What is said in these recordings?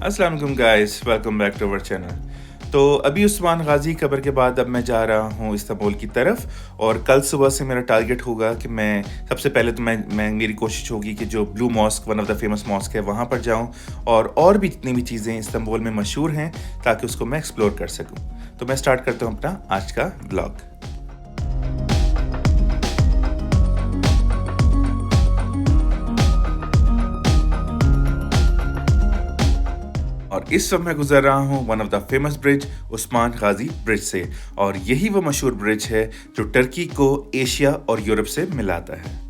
अस्सलाम वालेकुम guys, welcome back to our channel. तो अभी उस्मान गाजी कब्र के बाद अब मैं जा रहा हूँ इस्तांबुल की तरफ और कल सुबह से मेरा टारगेट होगा कि मैं सबसे पहले तो मैं मेरी कोशिश होगी कि जो blue mosque one of the famous mosque है वहाँ पर जाऊँ और भी जितनी भी चीज़ें इस्तांबुल में मशहूर हैं ताकि उसको मैं एक्सप्लोर कर सकूँ। तो मैं स्टार्ट करता हूँ अपना आज का ब्लॉग। और इस वक्त मैं गुजर रहा हूँ one of the famous bridge Usman Ghazi bridge से, और यही वो मशहूर ब्रिज है जो टर्की को एशिया और यूरोप से मिलाता है।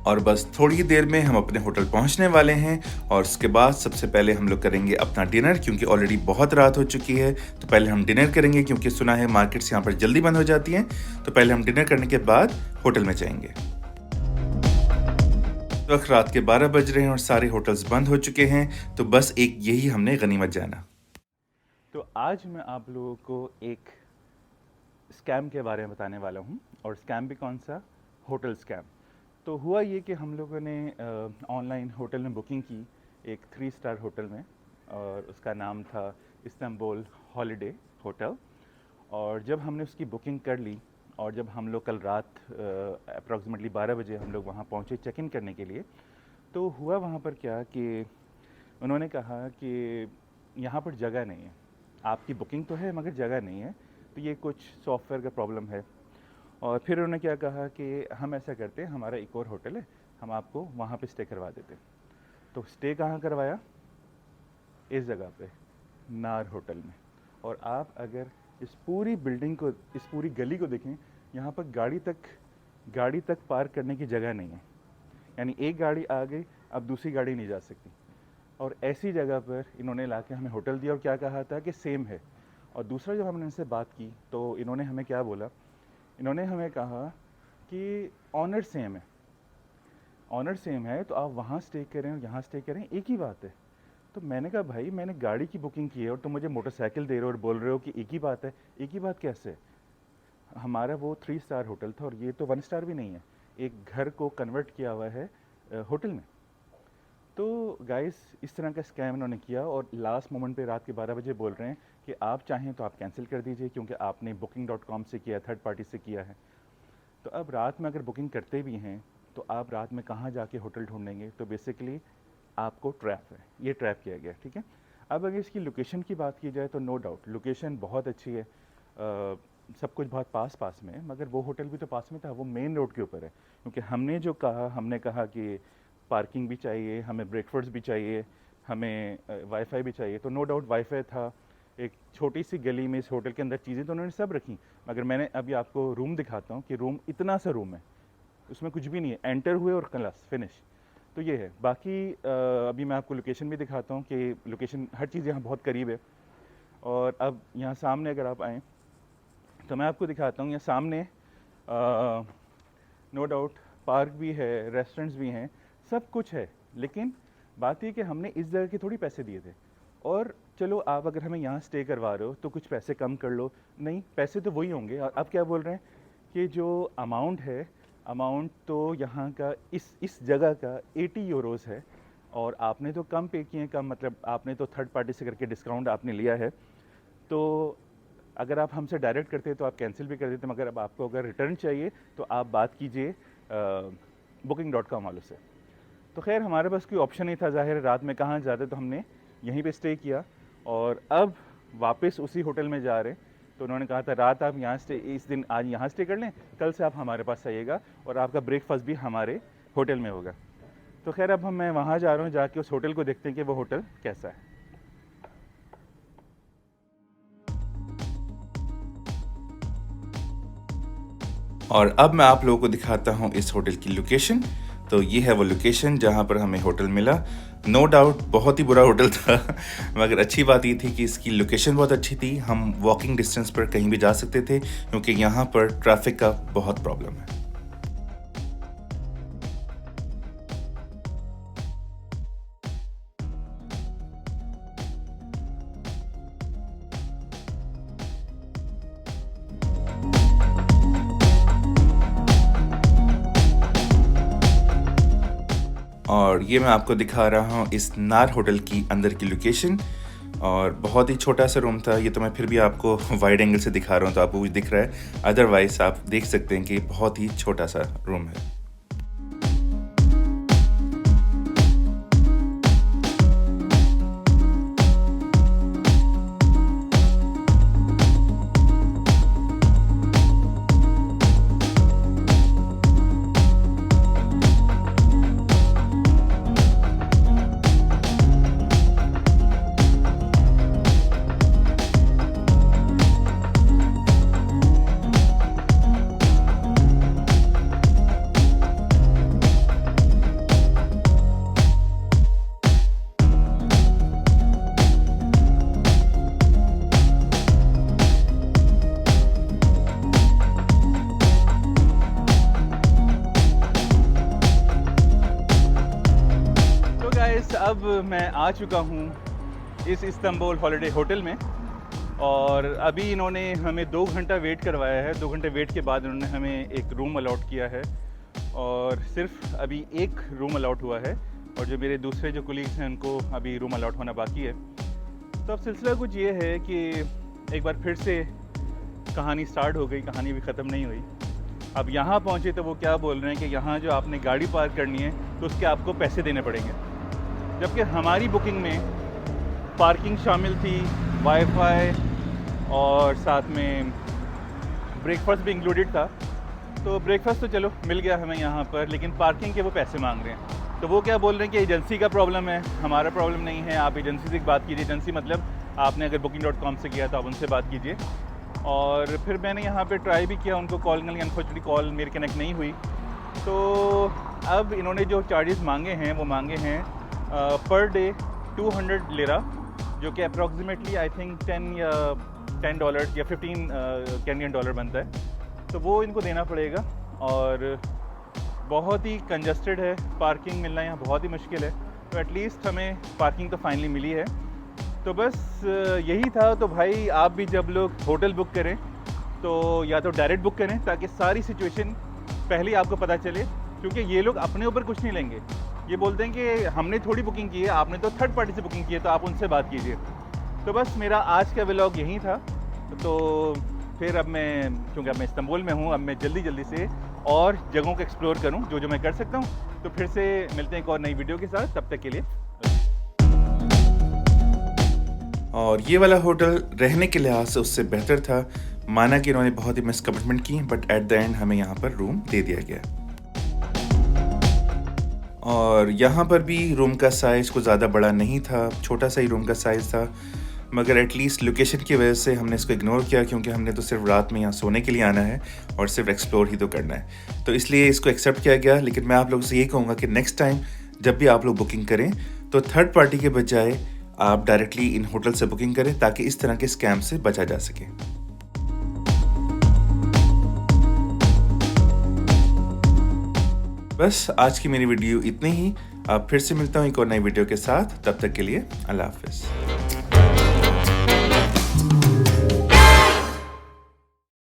और बस थोड़ी ही देर में हम अपने होटल पहुंचने वाले हैं, और उसके बाद सबसे पहले हम लोग करेंगे अपना डिनर, क्योंकि ऑलरेडी बहुत रात हो चुकी है। तो पहले हम डिनर करेंगे क्योंकि सुना है मार्केट्स यहाँ पर जल्दी बंद हो जाती हैं। तो पहले हम डिनर करने के बाद होटल में जाएंगे। वक्त रात के 12 बज रहे हैं और सारे होटल्स बंद हो चुके हैं, तो बस एक यही हमने गनीमत जाना। तो आज मैं आप लोगों को एक स्कैम के बारे में बताने वाला हूँ, और स्कैम भी कौन सा, होटल स्कैम। तो हुआ ये कि हम लोगों ने ऑनलाइन होटल में बुकिंग की एक 3 स्टार होटल में, और उसका नाम था इस्तांबुल हॉलिडे होटल। और जब हमने उसकी बुकिंग कर ली और जब हम लोग कल रात अप्रॉक्सीमेटली 12 बजे हम लोग वहाँ पहुँचे चेक इन करने के लिए, तो हुआ वहाँ पर क्या कि उन्होंने कहा कि यहाँ पर जगह नहीं है, आपकी बुकिंग तो है मगर जगह नहीं है, तो ये कुछ सॉफ्टवेयर का प्रॉब्लम है। और फिर उन्होंने क्या कहा कि हम ऐसा करते हैं, हमारा एक और होटल है, हम आपको वहाँ पे स्टे करवा देते हैं। तो स्टे कहाँ करवाया? इस जगह पे, नार होटल में। और आप अगर इस पूरी बिल्डिंग को, इस पूरी गली को देखें, यहाँ पर गाड़ी तक पार्क करने की जगह नहीं है। यानी एक गाड़ी आ गई, अब दूसरी गाड़ी नहीं जा सकती। और ऐसी जगह पर इन्होंने ला के हमें होटल दिया और क्या कहा था कि सेम है। और दूसरा जब हमने इनसे बात की तो इन्होंने हमें क्या बोला, इन्होंने हमें कहा कि ऑनर सेम है, ऑनर सेम है, तो आप वहाँ स्टे करें और यहाँ स्टे करें, एक ही बात है। तो मैंने कहा भाई, मैंने गाड़ी की बुकिंग की है और तुम मुझे मोटरसाइकिल दे रहे हो और बोल रहे हो कि एक ही बात है। एक ही बात कैसे? हमारा वो 3 स्टार होटल था और ये तो 1 स्टार भी नहीं है, एक घर को कन्वर्ट किया हुआ है होटल में। तो गाइस, इस तरह का स्कैम इन्होंने किया और लास्ट मोमेंट पे रात के 12 बजे बोल रहे हैं कि आप चाहें तो आप कैंसिल कर दीजिए, क्योंकि आपने booking.com से किया, थर्ड पार्टी से किया है। तो अब रात में अगर बुकिंग करते भी हैं तो आप रात में कहाँ जाके होटल ढूंढेंगे? तो बेसिकली आपको ट्रैप है, ये ट्रैप किया गया, ठीक है। अब अगर इसकी लोकेशन की बात की जाए तो नो डाउट लोकेशन बहुत अच्छी है, सब कुछ बहुत पास पास में है, मगर वो होटल भी तो पास में था, वो मेन रोड के ऊपर है। क्योंकि हमने कहा कि पार्किंग भी चाहिए, हमें ब्रेकफास्ट भी चाहिए, हमें वाईफाई भी चाहिए। तो नो डाउट वाईफाई था। एक छोटी सी गली में इस होटल के अंदर चीज़ें तो उन्होंने सब रखी, मगर मैंने अभी आपको रूम दिखाता हूँ कि रूम इतना सा रूम है, उसमें कुछ भी नहीं है, एंटर हुए और क्लास फिनिश। तो ये है। बाकी अभी मैं आपको लोकेशन भी दिखाता हूँ कि लोकेशन, हर चीज़ यहाँ बहुत करीब है। और अब यहाँ सामने अगर आप आएँ तो मैं आपको दिखाता हूँ, यहाँ सामने नो डाउट पार्क भी है, रेस्टोरेंट्स भी हैं, सब कुछ है। लेकिन बात ये कि हमने इस जगह के थोड़ी पैसे दिए थे, और चलो आप अगर हमें यहाँ स्टे करवा रहे हो तो कुछ पैसे कम कर लो, नहीं पैसे तो वही होंगे। और अब क्या बोल रहे हैं कि जो अमाउंट है, अमाउंट तो यहाँ का इस जगह का 80 यूरोज़ है, और आपने तो कम पे किए हैं, कम मतलब आपने तो थर्ड पार्टी से करके डिस्काउंट आपने लिया है। तो अगर आप हमसे डायरेक्ट करते तो आप कैंसिल भी कर देते, मगर अब आपको अगर रिटर्न चाहिए तो आप बात कीजिए booking.com वालों से। तो खैर हमारे पास कोई ऑप्शन नहीं था, ज़ाहिर रात में कहाँ जाते, तो हमने यहीं पे स्टे किया और अब वापस उसी होटल में जा रहे हैं। तो उन्होंने कहा था रात आप यहाँ स्टे, इस दिन आज यहाँ स्टे कर लें, कल से आप हमारे पास आइएगा और आपका ब्रेकफास्ट भी हमारे होटल में होगा। तो खैर अब मैं वहाँ जा रहा हूँ, जाके उस होटल को देखते हैं कि वो होटल कैसा है। और अब मैं आप लोगों को दिखाता हूँ इस होटल की लोकेशन। तो ये है वो लोकेशन जहाँ पर हमें होटल मिला। नो डाउट बहुत ही बुरा होटल था मगर अच्छी बात ये थी कि इसकी लोकेशन बहुत अच्छी थी। हम वॉकिंग डिस्टेंस पर कहीं भी जा सकते थे क्योंकि यहाँ पर ट्रैफिक का बहुत प्रॉब्लम है। और ये मैं आपको दिखा रहा हूँ इस नार होटल की अंदर की लोकेशन। और बहुत ही छोटा सा रूम था। ये तो मैं फिर भी आपको वाइड एंगल से दिखा रहा हूँ तो आपको कुछ दिख रहा है, अदरवाइज आप देख सकते हैं कि बहुत ही छोटा सा रूम है। अब मैं आ चुका हूँ इस इस्तांबुल हॉलिडे होटल में और अभी इन्होंने हमें 2 घंटा वेट करवाया है। 2 घंटे वेट के बाद इन्होंने हमें एक रूम अलॉट किया है और सिर्फ अभी एक रूम अलॉट हुआ है और जो मेरे दूसरे जो कोलीग्स हैं उनको अभी रूम अलॉट होना बाकी है। तो अब सिलसिला कुछ ये है कि एक बार फिर से कहानी स्टार्ट हो गई, कहानी भी ख़त्म नहीं हुई। अब यहाँ पहुँचे तो वो क्या बोल रहे हैं कि यहाँ जो आपने गाड़ी पार्क करनी है तो उसके आपको पैसे देने पड़ेंगे, जबकि हमारी बुकिंग में पार्किंग शामिल थी, वाईफाई और साथ में ब्रेकफास्ट भी इंक्लूडेड था। तो ब्रेकफास्ट तो चलो मिल गया हमें यहाँ पर, लेकिन पार्किंग के वो पैसे मांग रहे हैं। तो वो क्या बोल रहे हैं कि एजेंसी का प्रॉब्लम है, हमारा प्रॉब्लम नहीं है, आप एजेंसी से बात कीजिए। एजेंसी मतलब आपने अगर booking.com से किया तो आप उनसे बात कीजिए। और फिर मैंने यहाँ पे ट्राई भी किया उनको कॉल करने, अनफॉर्चुनेटली कॉल मेरी कनेक्ट नहीं हुई। तो अब इन्होंने जो चार्जेस मांगे हैं वो मांगे हैं पर डे 200 लिरा, जो कि अप्रॉक्सीमेटली आई थिंक $10 या 15 कैनेडियन डॉलर बनता है। तो वो इनको देना पड़ेगा और बहुत ही कंजस्टेड है, पार्किंग मिलना यहाँ बहुत ही मुश्किल है। तो एटलीस्ट हमें पार्किंग तो फाइनली मिली है। तो बस यही था। तो भाई आप भी जब लोग होटल बुक करें तो या तो डायरेक्ट बुक करें ताकि सारी सिचुएशन पहले ही आपको पता चले, क्योंकि ये लोग अपने ऊपर कुछ नहीं लेंगे। ये बोलते हैं कि हमने थोड़ी बुकिंग की है, आपने तो थर्ड पार्टी से बुकिंग की है, तो आप उनसे बात कीजिए। तो बस मेरा आज का व्लॉग यही था। तो फिर अब मैं, क्योंकि अब मैं इस्तांबुल में हूँ, अब मैं जल्दी से और जगहों को एक्सप्लोर करूँ जो मैं कर सकता हूँ। तो फिर से मिलते हैं एक और नई वीडियो के साथ, तब तक के लिए। और ये वाला होटल रहने के लिहाज से उससे बेहतर था। माना कि इन्होंने बहुत ही मिसकमिटमेंट की, बट एट द एंड हमें यहाँ पर रूम दे दिया गया। और यहाँ पर भी रूम का साइज़ कुछ ज़्यादा बड़ा नहीं था, छोटा सा ही रूम का साइज़ था। मगर एटलीस्ट लोकेशन की वजह से हमने इसको इग्नोर किया, क्योंकि हमने तो सिर्फ रात में यहाँ सोने के लिए आना है और सिर्फ एक्सप्लोर ही तो करना है। तो इसलिए इसको एक्सेप्ट किया गया। लेकिन मैं आप लोगों से यही कहूँगा कि नेक्स्ट टाइम जब भी आप लोग बुकिंग करें तो थर्ड पार्टी के बजाय आप डायरेक्टली इन होटल से बुकिंग करें, ताकि इस तरह के स्कैम से बचा जा सके। बस आज की मेरी वीडियो इतनी ही। अब फिर से मिलता हूँ एक और नई वीडियो के साथ, तब तक के लिए अल्लाह हाफिज़।